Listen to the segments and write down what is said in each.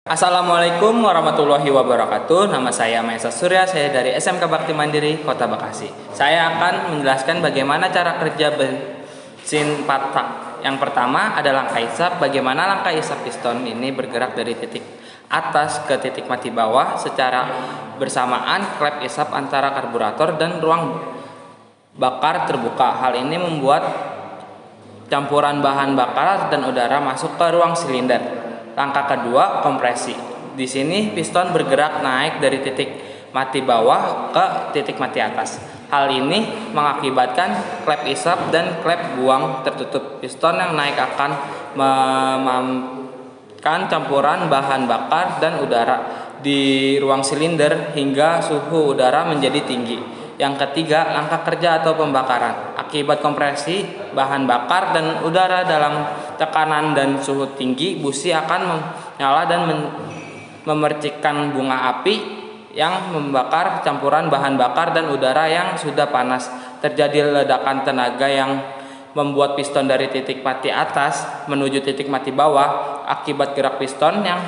Assalamualaikum warahmatullahi wabarakatuh. Nama saya Maesa Surya, saya dari SMK Bakti Mandiri, Kota Bekasi. Saya akan menjelaskan bagaimana cara kerja mesin patak. Yang pertama ada langkah isap. Bagaimana langkah isap piston ini bergerak dari titik atas ke titik mati bawah secara bersamaan. Klep isap antara karburator dan ruang bakar terbuka. Hal ini membuat campuran bahan bakar dan udara masuk ke ruang silinder. Langkah kedua, kompresi. Di sini piston bergerak naik dari titik mati bawah ke titik mati atas. Hal ini mengakibatkan klep isap dan klep buang tertutup. Piston yang naik akan memamkan campuran bahan bakar dan udara di ruang silinder hingga suhu udara menjadi tinggi. Yang ketiga, langkah kerja atau pembakaran. Akibat kompresi bahan bakar dan udara dalam tekanan dan suhu tinggi, busi akan menyala dan memercikkan bunga api yang membakar campuran bahan bakar dan udara yang sudah panas. Terjadi ledakan tenaga yang membuat piston dari titik mati atas menuju titik mati bawah. Akibat gerak piston yang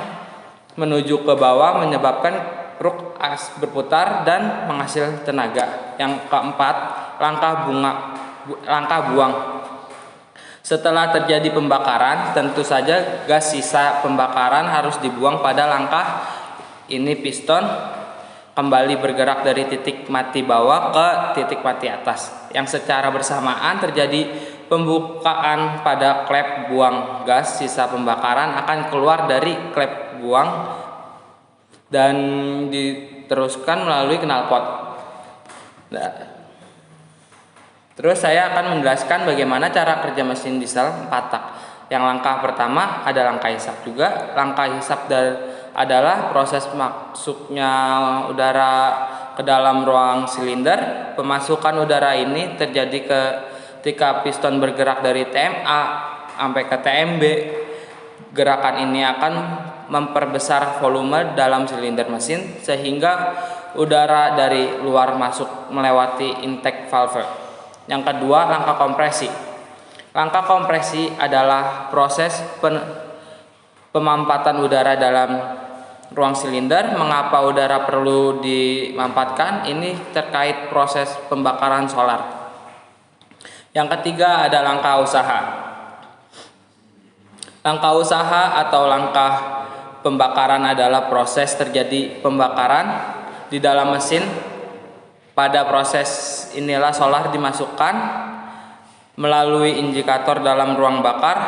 menuju ke bawah menyebabkan kruk as berputar dan menghasilkan tenaga. Yang keempat, langkah buang. Setelah terjadi pembakaran, tentu saja gas sisa pembakaran harus dibuang. Pada langkah ini piston kembali bergerak dari titik mati bawah ke titik mati atas, yang secara bersamaan terjadi pembukaan pada klep buang. Gas sisa pembakaran akan keluar dari klep buang dan diteruskan melalui knalpot. Terus saya akan menjelaskan bagaimana cara kerja mesin diesel patak. Yang langkah pertama ada langkah hisap juga. Langkah hisap adalah proses masuknya udara ke dalam ruang silinder. Pemasukan udara ini terjadi ketika piston bergerak dari TMA sampai ke TMB. Gerakan ini akan memperbesar volume dalam silinder mesin sehingga udara dari luar masuk melewati intake valve. Yang kedua, langkah kompresi. Langkah kompresi adalah proses pemampatan udara dalam ruang silinder. Mengapa udara perlu dimampatkan? Ini terkait proses pembakaran solar. Yang ketiga ada langkah usaha. Langkah usaha atau langkah pembakaran adalah proses terjadi pembakaran di dalam mesin. Pada proses inilah solar dimasukkan melalui indikator dalam ruang bakar.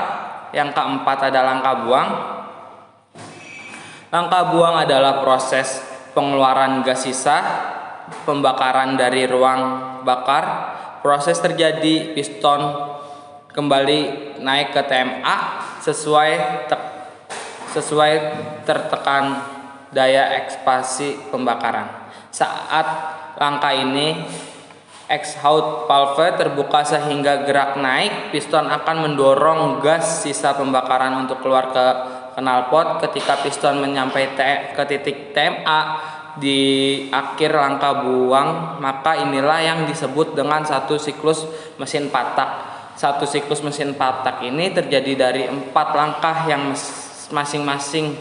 Yang keempat ada langkah buang. Langkah buang adalah proses pengeluaran gas sisa pembakaran dari ruang bakar. Proses terjadi piston kembali naik ke TMA sesuai tertekan daya ekspansi pembakaran. Saat langkah ini exhaust valve terbuka sehingga gerak naik, piston akan mendorong gas sisa pembakaran untuk keluar ke knalpot. Ketika piston menyampai ke titik TMA di akhir langkah buang, maka inilah yang disebut dengan satu siklus mesin patak. Satu siklus mesin patak ini terjadi dari 4 langkah yang masing-masing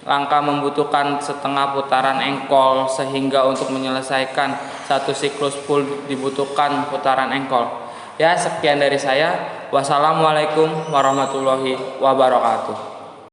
langkah membutuhkan setengah putaran engkol, sehingga untuk menyelesaikan satu siklus full dibutuhkan putaran engkol. Ya, sekian dari saya. Wassalamualaikum warahmatullahi wabarakatuh.